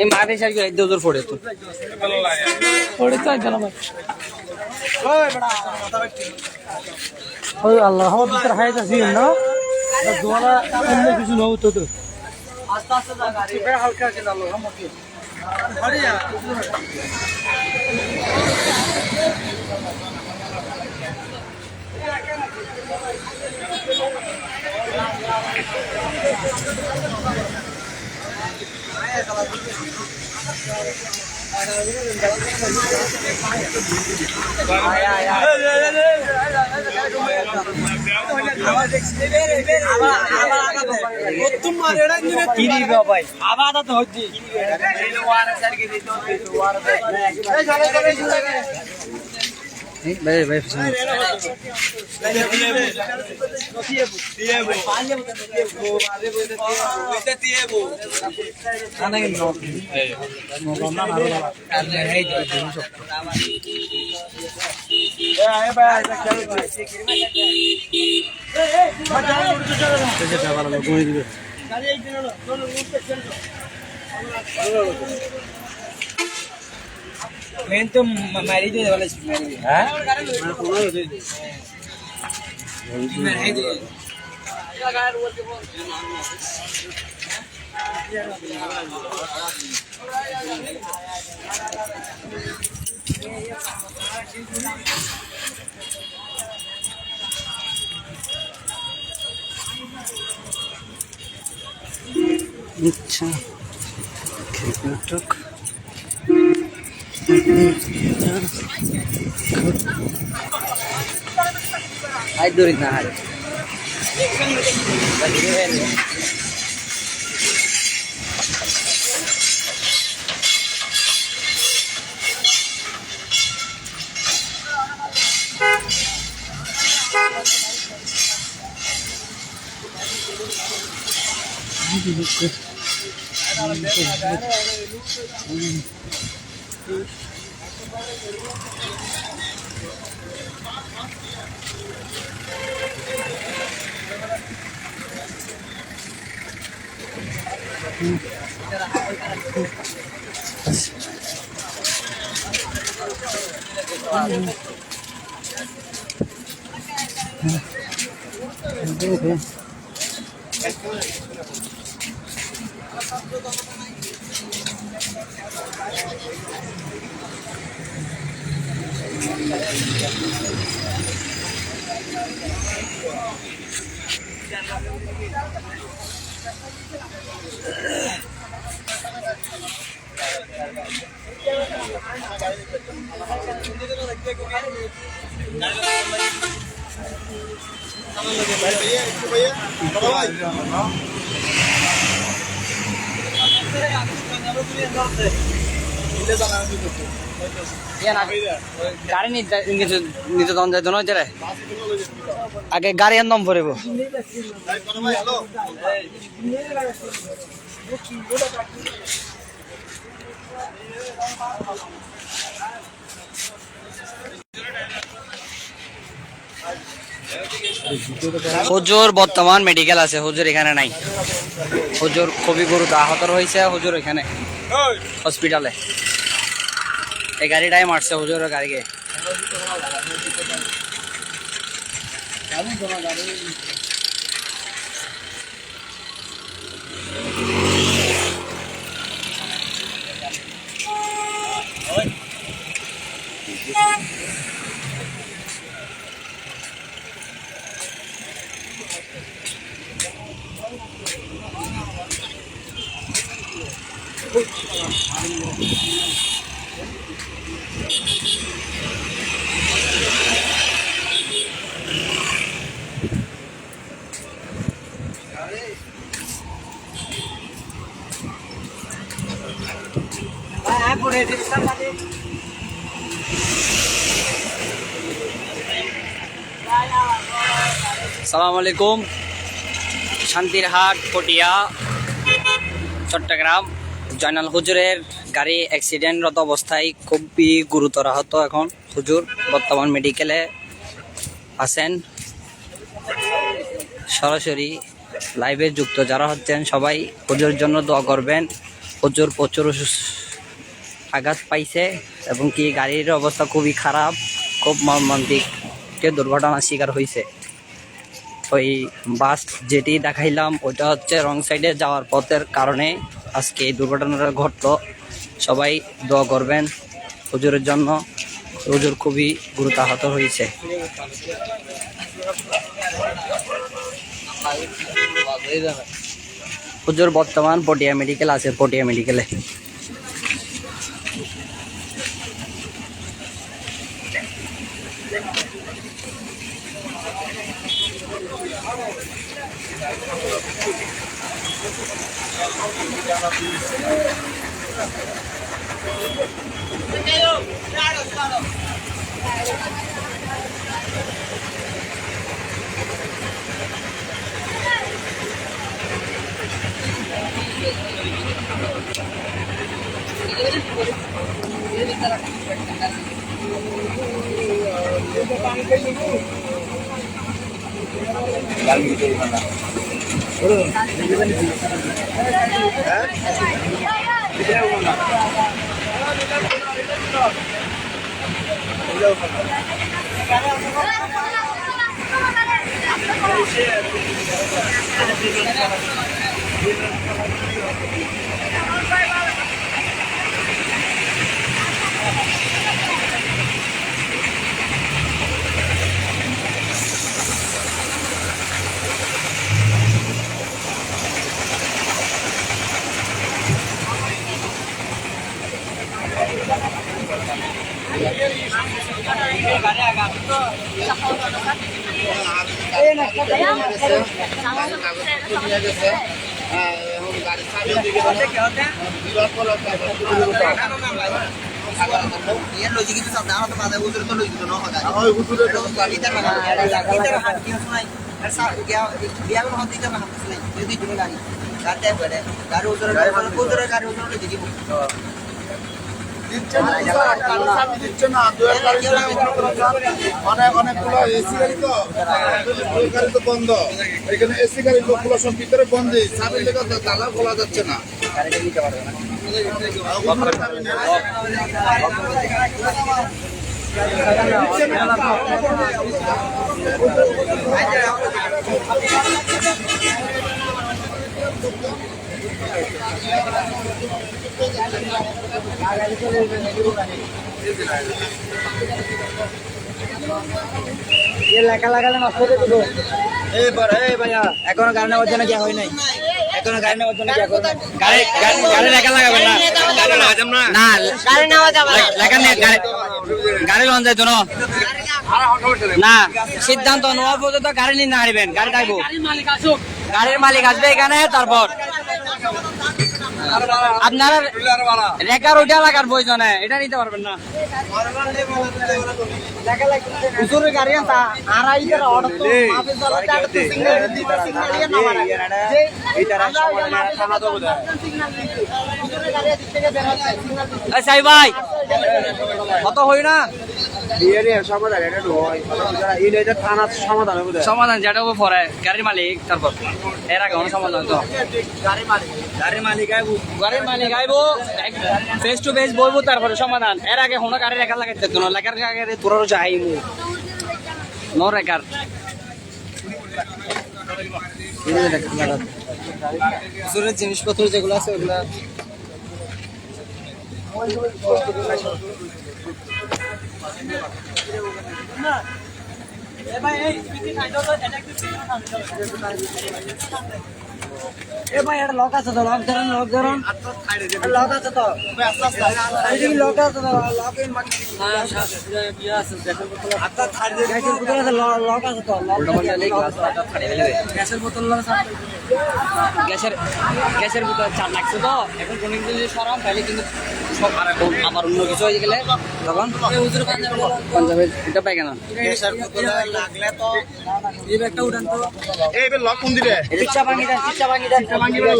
मारे इधर फोड़े तो फोड़े तो আল্লাহ আমার ভিতরে হাইটা ছিল না দোলা অন্য কিছু না হতো তো আস্তে আস্তে যা গাড়ি হালকা আছে আল্লাহ আমাকে হরিয়া मैं तो मैरिज वाला अच्छा Ay, durit na hal. গাড়ি নিতে তখন যাইতো না যারা আগে গাড়ি আনলাম পড়ব হুজুর বর্তমান মেডিকেল আছে হুজুর এখানে নাই হুজুর খুবই গুরুতর আহত হয়েছে হুজুর এখানে হসপিটালে এই গাড়িটাই মারছে হুজুরের গাড়িকে আসসালামু আলাইকুম শান্তিরহাট পটিয়া চট্টগ্রাম জয়নাল হুজুরের গাড়ি অ্যাক্সিডেন্টরত অবস্থায় খুবই গুরুতর আহত। এখন হুজুর বর্তমান মেডিকেলে আছেন। সরাসরি লাইভে যুক্ত যারা হচ্ছেন সবাই হুজুরের জন্য দোয়া করবেন। হুজুর প্রচুর আঘাত পাইছে এবং কি গাড়ির অবস্থা খুবই খারাপ, খুব মর্মান্তিক দুর্ঘটনার শিকার হয়েছে। ওই বাস যেটি দেখাইলাম ওইটা হচ্ছে রং সাইডে যাওয়ার পথের কারণে আজকে এই দুর্ঘটনাটা ঘটলো। সবাই দোয়া করবেন হুজুরের জন্য। হুজুর খুবই গুরুতর আহত হয়েছে। হুজুর বর্তমান পটিয়া মেডিকেল আছে, পটিয়া মেডিকেলে। অনেকগুলো এসি গাড়ি তো গাড়ি তো বন্ধ, এখানে এসি গাড়ির লোকগুলো সব ভিতরে বন্ধ, চাবি লেগে তালা খোলা যাচ্ছে না। লেখা লাগালে নষ্ট করে দেবো। ভাইয়া এখনো গাড়ি নেওয়ার জন্য কি হয় নাই? এখনো গাড়ি নেওয়ার জন্য কি এখন গাড়ি লেখা লাগাবেন না? না গাড়ি নেওয়া যাবে না, লেখা নিয়ে গাড়ি লন যায় তো না। সিদ্ধান্ত নেওয়া পর্যন্ত গাড়ি নিয়ে না হারিবেন। গাড়ি যাইবো, গাড়ির মালিক আসবে এখানে, তারপর আপনারা রেকার ওইটা লাগার প্রয়োজনে এটা নিতে পারবেন না। গাড়ি ভাই কত হই না সমাধান যেটা পরে গাড়ির মালিক, তারপর এর আগে সমাধান তো গাড়ির মালিক আইবো ফেস টু ফেস বলবো, তারপরে সমাধান। এর আগে কোনো গাড়ি রেখার লাগাইতে তো লেখার আগে তোর যাই নো রেখার জিনিসপত্র যেগুলো আছে ওগুলা এ ভাই এটা লক আছে তো, লক ধরুন লক আছে তো, লক আছে তো, লক আছে তো, গ্যাসের বোতল গ্যাসের বোতল 4 লাগছে তো। এখন কোনো যদি সরাম তাহলে কিন্তু আবার অন্য কিছু হয়ে গেলে তখন পাঞ্জাবের এটা পাই কেন এই বে লক কোন দিবে ইচ্ছা ভাঙি দেন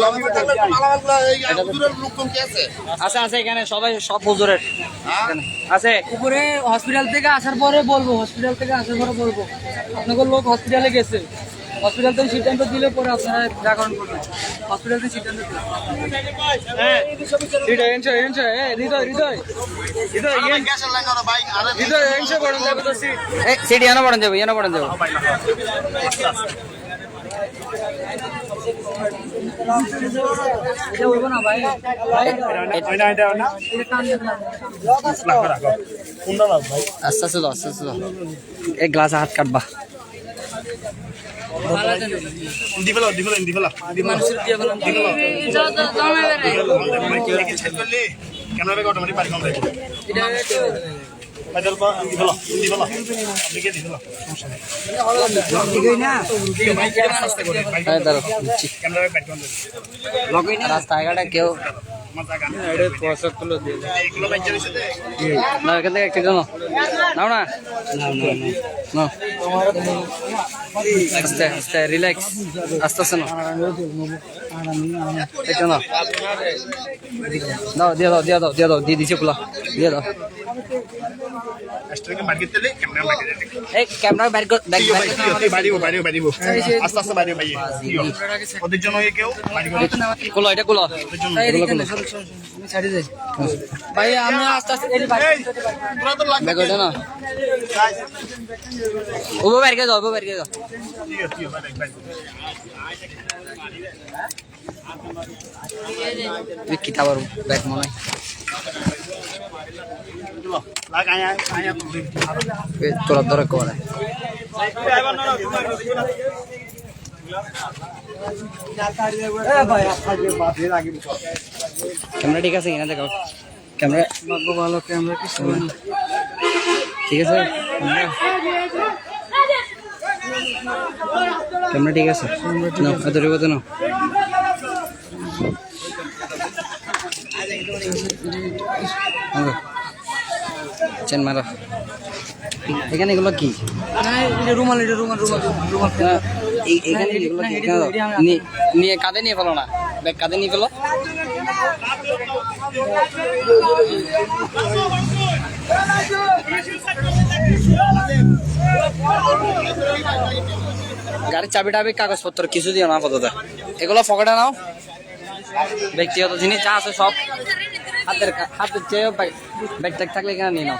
লক দিবে তাহলে মালামালগুলো এই হুজুরের লোকজন কি আছে আছে আছে এখানে সবাই সব হুজুরের এখানে আছে উপরে হসপিটাল থেকে আসার পরে বলবো আপনাদের লোক হসপিটালে গেছে হসপিটাল থেকে সিদ্ধান্ত দিলে পরে আপনারা জাগরণ করবেন হসপিটাল থেকে সিদ্ধান্ত গ্যাসের লাইন আর ভাই আরে সিটি এনে পড়েন যাবো এটা হইব না ভাই আস্তে আস্তে দাও এক গ্লাস হাত কাটবা মানুষের দিয়ে বললাম রাস্তাঘাটে কেউ না এখান থেকে একটু জানো নাও না নাও আস্তে আস্তে রিল্যাক্স আস্তে আস্তে নাও একটু নাও দিয়ে দাও দিয়ে দিছে খোলা দিয়ে দাও এই ক্যামেরা ব্যাগ আস্তে আস্তে বাইরে ভাই ওদের জন্য কেউ খোলো এটা খোলো ভাই আমি আস্তে আস্তে ব্যাগ ওটা না ওবো বের করে দাও কিতাব আর ব্যাগ মনে হয় তোরা ধরে করে ক্যামেরা ঠিক আছে কিনা দেখো ক্যামেরা ভালো ক্যামেরা কিছু ঠিক আছে ক্যামেরা ঠিক আছে নাও ধরে বলতে নাও চেন মারো এখানে এগুলো কি রুমাল এখানে এগুলো নিয়ে কাঁধে নিয়ে ফেলো না ব্যাগ কাঁধে নিয়ে ফেলো গাড়ির চাবি টাবি কাগজপত্র কিছু দিও না পদ্ধতি এগুলো পকেটে নাও ব্যক্তিগত জিনিস যা আছে সব হাতের চেয়েও ব্যাগ ট্যাগ থাকলে এখানে নিয়ে নাও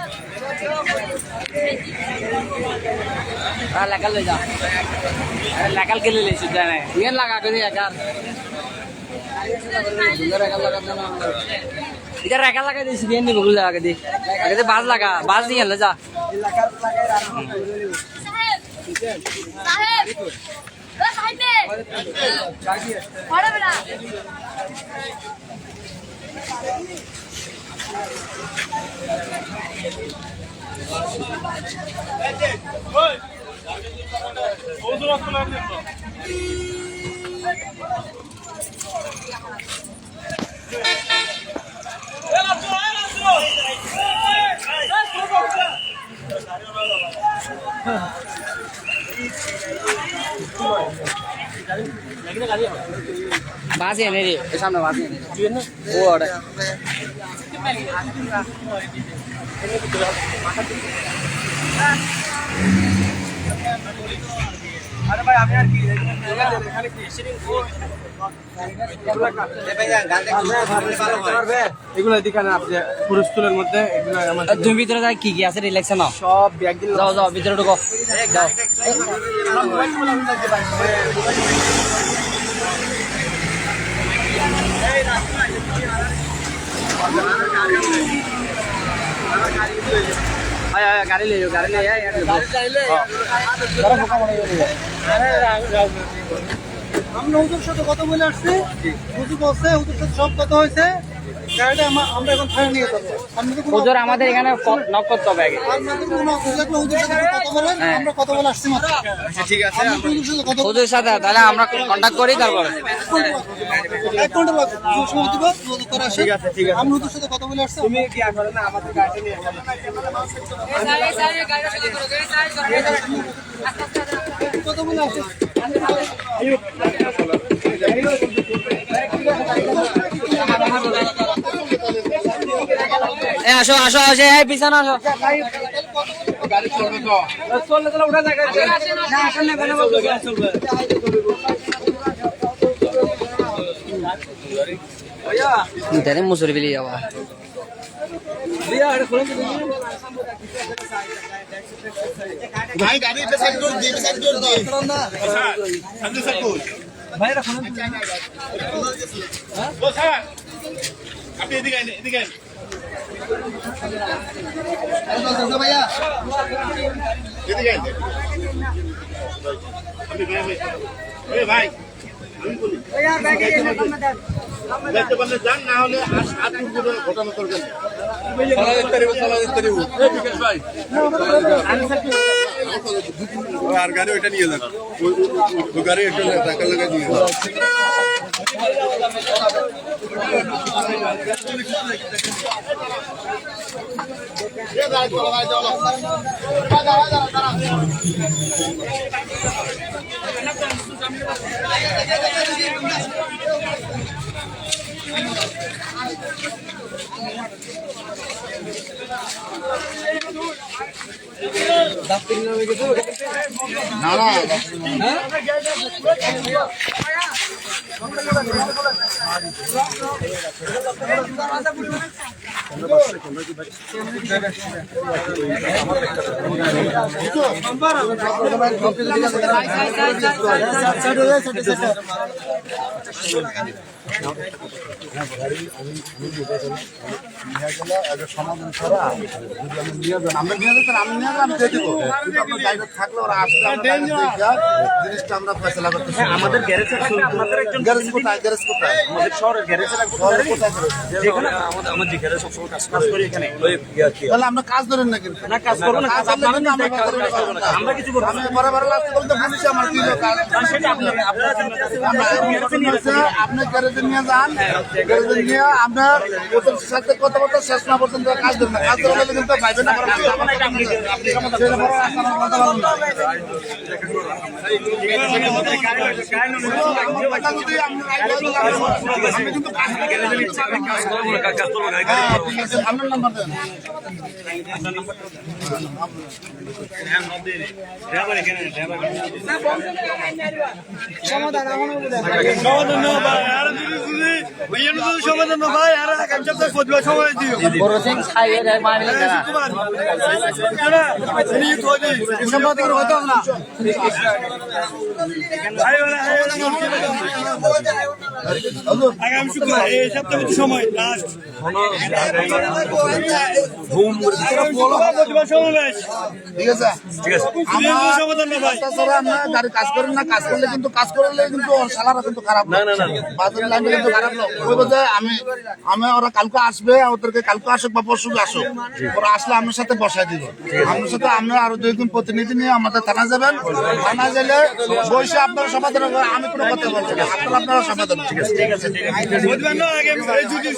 লাগাল ले जा লাগাল के ले ले सुधा है ये लगा के दिया यार इधर रैकल लगा दे सीधे नहीं बगल लगा दे आगे से बाज लगा बाज नहीं है ले जा साहेब बड़ा बड़ा बाजी है नहीं रे सामने बाजी है वो और আরে ভাই আমি আর কি এখানে কি এগুলো এদিকে না আপনি পুরুষ তুলের মধ্যে এগুলো আমার তুমি ভিতরে যাই কি আছে রিল্যাক্স নাও সব ব্যাগ দিন যাও ভিতরে ঢুকো যাও गाड़ी ले আমরা হুজুর সাথে কথা বলে আসছি হুজুর বলছে হুজুর সাথে সব কথা হয়েছে গাড়িটা আমরা এখন থানায় নিয়ে যাবো। আপনি তো কোনো হুজুর আমাদের এখানে নক করতে হবে আগে। আপনাদের কোনো হুজুর হুজুরের সাথে কথা বলেন, আমরা কথা বলে আসছি মাত্র। ঠিক আছে আপনি হুজুরের সাথে কথা বলেন। হুজুরের সাথে তাহলে আমরা কন্ট্যাক্ট করি তারপরে। 1 ঘন্টা লাগবে। সময় দিব, যোগাযোগ করে আসেন। আমি হুজুরের সাথে কথা বলে আসছি। তুমি কি করেন না আমাদের গাড়িটা নিয়ে যাবেন। কথা বলে আসেন। আসো আসো আসো, এই পিছনে আসো। গাড়ি চলবে তো চললে তাহলে উঠা যায় গাড়ি। না আসলে কেন বলবো গাড়ি চলবে। ইদারে মুসুরি বিলি যাওয়া। দিয়া এটা খুলে দিন। ভাই গাড়ি এটা সাইড করে দিন, সাইড করে দিন না সামনে সাইড কর ভাই এটা খুলে দিন। ও স্যার আপনি এদিকে আইন, এদিকে আইন ভাইয়া এদিকে আইন আপনি ভাই ভাই আমি বলি ভাইয়া ব্যাগে এনে সামনে দেন। দেখতে পারলে যান, না হলে আজ করে ঘটনা করবেন। আর গাড়ি ওইটা নিয়ে যান, ওই গাড়ি একটা টাকা লাগাই নিয়ে যান। না না সমাধান করা আমি নিয়ে যান, আমরা নিয়ে যান, আমি নিয়ে যান, আমি দিয়ে দেবো। কিন্তু আপনার গাড়িটা থাকলে ওরা আসলে আমরা গাড়ি দেখা জিনিসটা আমরা ফয়সালা করতেছি। আমাদের গ্যারেজ আপনাদের একজন গ্যারেজ কোথায়, গ্যারেজ কোথায়? আমাদের শহরের গ্যারেজের একজন শহরে কোথায় গ্যারেজ? যেখানে আমার যে গ্যারেজ সবসময় কাজ করি এখানে তাহলে আমরা কাজ ধরেন না কিন্তু। না কাজ করবো না, কাজ ধরলে আপনারা কিন্তু আমরা কাজ ধরে কাজ করবো না। আমরা কিছু করবো আমি বরাবর লাগতে বলতে পুলিশ আমার কি দরকার? সেটা আপনারা আপনি গ্যারেজে নিয়ে যান, গ্যারেজে নিয়ে আপনার ওদের সাথে কথাবার্তা শেষ না পর্যন্ত কাজ ধরেন না। কাজ ধরে কিন্তু পাইবেন না। সেটা বড় রাস্তা আমার কথা বলুন না। কথা যদি আপনি আমি কিন্তু কাজ করে হ্যাঁ, ঠিক আছে, আপনার নাম্বার দেন। বড় সিং খাইয়ে যায় মারলে না। আগামী শুক্রবার এই সপ্তাহে সময় লাস্ট সমাবেশ। ঠিক আছে, তাছাড়া আমরা গাড়ি কাজ করেন না, কাজ করলে কিন্তু কাজ করলে কিন্তু সালারা কিন্তু খারাপ না। বাজার লাইনে কিন্তু খারাপ লোক ওই বোধহয় আমি ওরা কালকে আসবে, ওদেরকে কালকে আসুক বা পরশু আসুক, ওরা আসলে আপনার সাথে বসাই দিব। আপনার সাথে আপনি আরো 2 দিন প্রতিনিধি নিয়ে আমাদের থানা যাবেন। থানা গেলে বসে আপনারা সমাধান হবে, আমি কোনো কথা বলবো না, আপনারা সমাধান। ঠিক আছে, ঠিক আছে,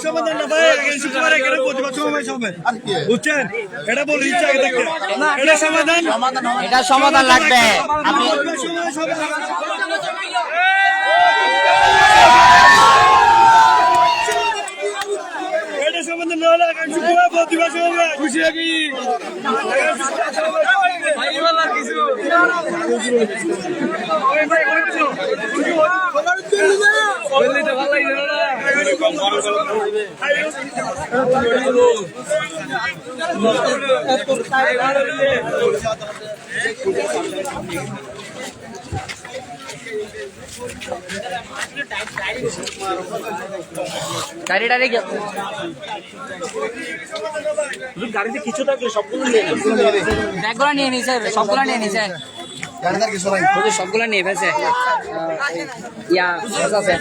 সমাধান না ভাই, শুক্রবার এখানে প্রতিবাদ সমাবেশ হবে, আর কি বুঝছেন? এটা বলে ইচ্ছা আগে থাকতে এটা সমাধান সমাধান হবে। এটা সমাধান লাগবে। আপনি সমাবেশ হবে। এটা সমাধান না হলে আগামী শুক্রবার প্রতিবাদ সমাবেশ। খুশি নাকি? গাড়ি ডাইরেক্ট গাড়িতে কিছু থাকলে সবগুলো নিয়ে ব্যাগগুলো নিয়ে নিছে, সবগুলো নিয়ে নিছে। গাড়িদার কিছু নাই হুজুর সবগুলো নিয়ে ফেলছে ইয়া আছে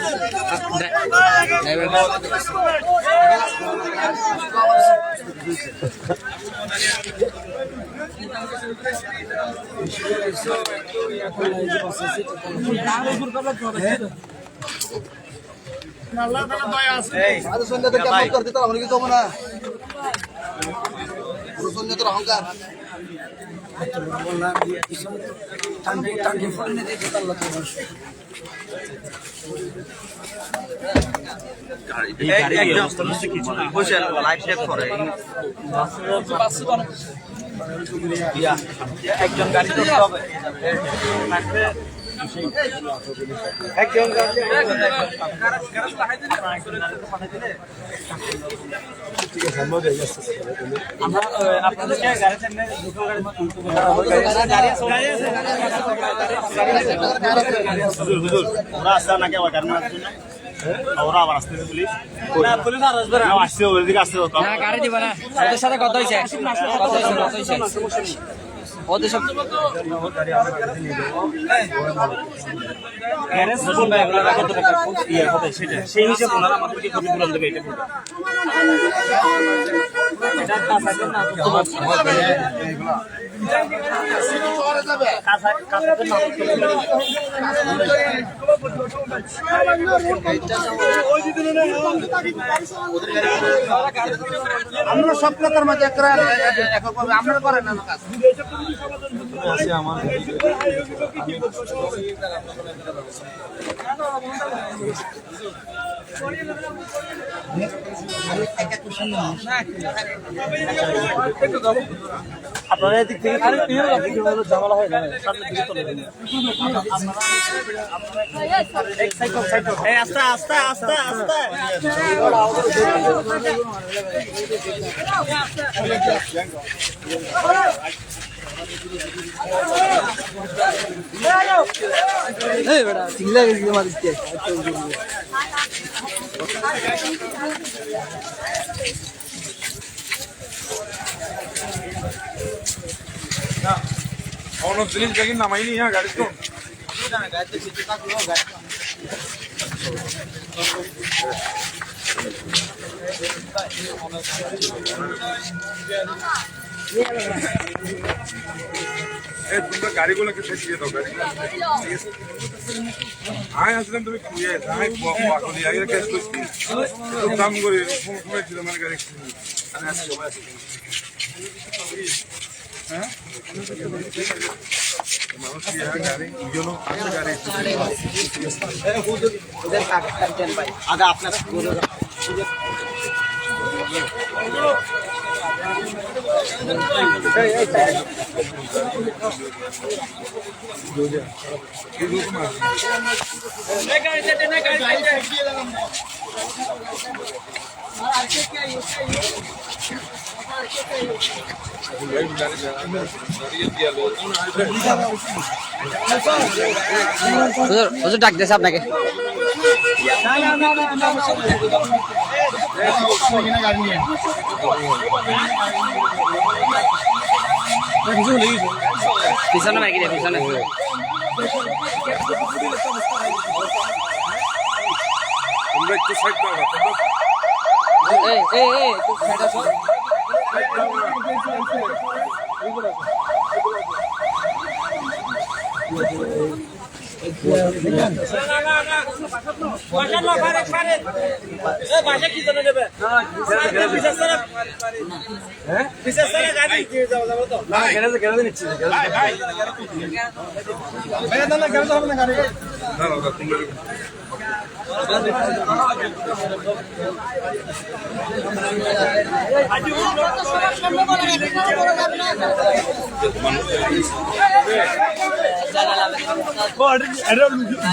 সন্ধ্যা থেকে কেমন করতে তো আমরা কি যাবো না সন্ধ্যা তো অহংকার একজন গাড়ি করতে হবে একজন আপনাদেরকে গাড়ি সামনে দুটো গাড়ি হুজুর ওরা আসছে নাকি আবার গাড়ি মারার জন্য ওরা আবার আসতে পুলিশ না পুলিশ আর আসবে না আসছে ওদিকে আসছে না গাড়ি দিব না ওদের সাথে কথা হইছে ওদের সব গ্যারেজ বলবে আপনারা কত টাকা ইয়ে হবে সেটা সেই হিসাবে ওনারা আমাদেরকে ক্ষতিপূরণ দেবে এটা আমরা সব প্রকার মাঝে আপনারা করেন না কাজ আপনারা এদিক থেকে ঝামেলা হয় না সামনে দিকে চলে যাবেন আস্তে আস্তে আস্তে আস্তে চিল্লা গেছি তোমার দিকে অনেক জিনিস দেখি নামাইনি হ্যাঁ গাড়ি তো তোমরা গাড়িগুলোকে ফেসিয়ে দাও গাড়ি আয় আসলাম তুমি খুঁজে আয় বাকলি আগে কেস করছি দাম করে ফোন ছিল মানে গাড়ি আমি আসছি সবাই আসছি হ্যাঁ মানুষ কি গাড়ি দুজনও আছে গাড়ি আগে আপনারা হুজুর ডাক দিয়েছে আপনাকে পিছনে নাকি পিছনে তোমরা একটু সাইড দাও না তোমরা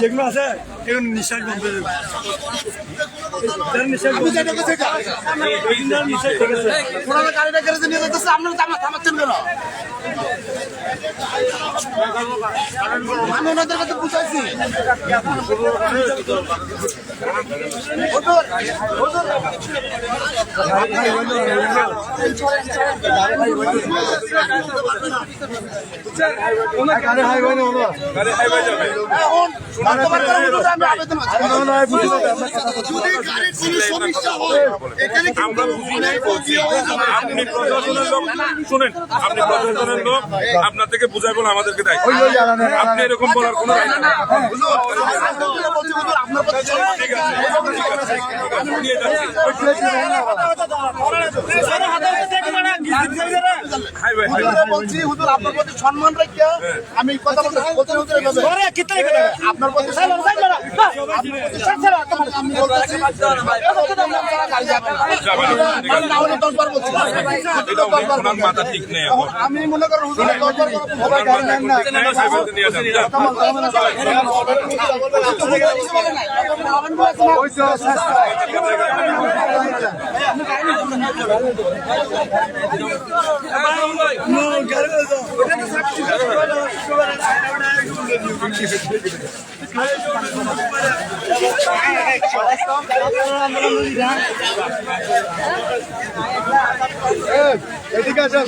যেগুলো আছে এগুলো নিঃশ্বাস বন্ধ আপনি যেটা করছে এটা। ওনারা গাড়িটা গ্যারেজে নিয়ে যাচ্ছে, আপনারা থামাচ্ছেন কেন? আমি ওনাদের কাছে বুঝাইছি। হুজুর, হুজুর। গাড়ি হাইওয়ে যাবে এখন বর্তমান কর্মসূচিতে আমি আবেদন করছি। যদি গাড়ির কোনো সমস্যা হয়, এখানে কিন্তু আমরা বুঝি নাই বলছি আপনি প্রশাসনের লোক শুনেন আপনি প্রশাসনের লোক আপনার থেকে বুঝাই বলে আমাদেরকে দেয় আপনি এরকম বলার কোনো রাইট নেই। আপনার প্রতি সম্মান। ঠিক আছে আমি নিয়ে যাচ্ছি হাইওয়ে বলছি হুজুর আপনার প্রতি সম্মান রাখিয়া আমি কথা বলতে আপনার প্রতি সম্মান আমি বলতেছি গাড়ি যাবে না। না হলে 10 বার বলছি। এটা ওনার মাথা ঠিক নেই এখন আমি মনে করি হুজুর 10 বার সবাই গাড়ি নেন না। হাইওয়েতে নিয়ে যান এদিকে আসেন।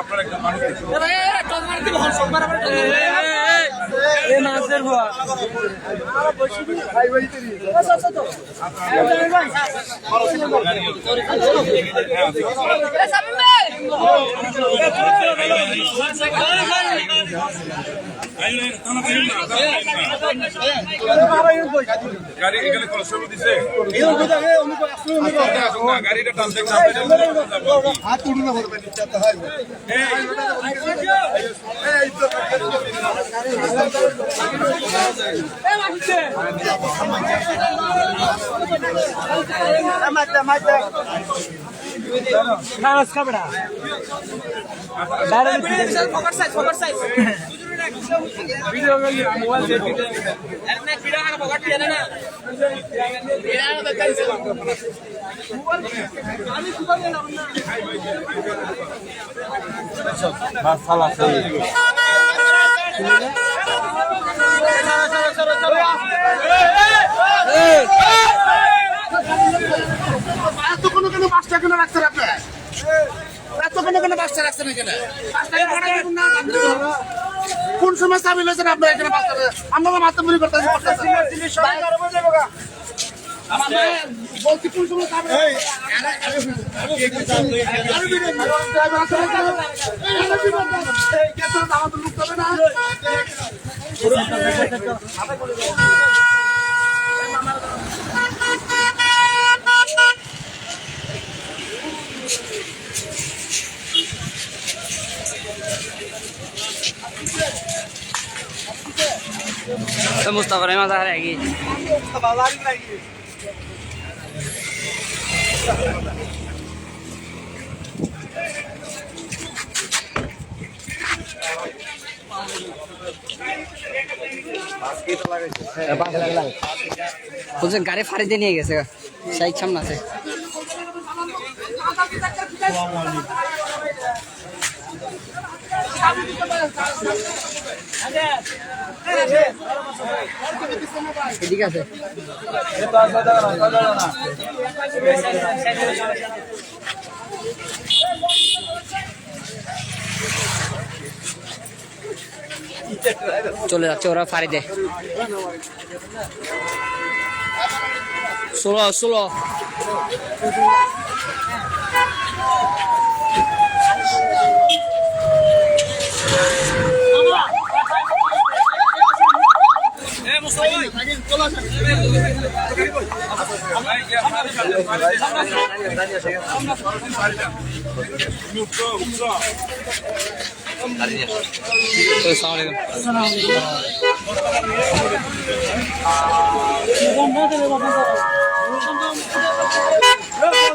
আপনার একটা মানুষ গাড়ি এখানে কনস্টেবল দিছে গাড়িটা টানতে হাত উঠে না বলবেন ইচ্ছাতে হয়। এতক্ষণ কেন বাসটা কেন রাখছেন আপনি? এতক্ষণ কেন বাসটা রাখছেন এখানে? কোন সময় চাবি লইছেন আপনি এখানে বাসটা? আমরা মাথা মুড়ি করতেছি বলছি কোন সময় চাবি আমাদের লোক হবে না। तो मुस्तफा रहमान साहब रहेगी বুঝছেন গাড়ি ফাড়ি দিয়ে নিয়ে গেছে সাইড সামনে আছে এদিকে আছে চলে যাচ্ছে ওরা ফাড়ি দে 16 আসসালামু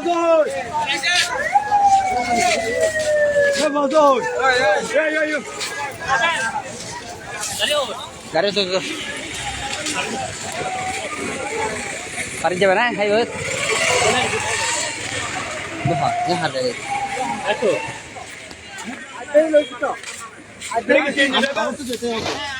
আলাইকুম গাড়ি তো বাড়ি যাবে না হাই ওই হার গাড়ি আমার তো যেতে হবে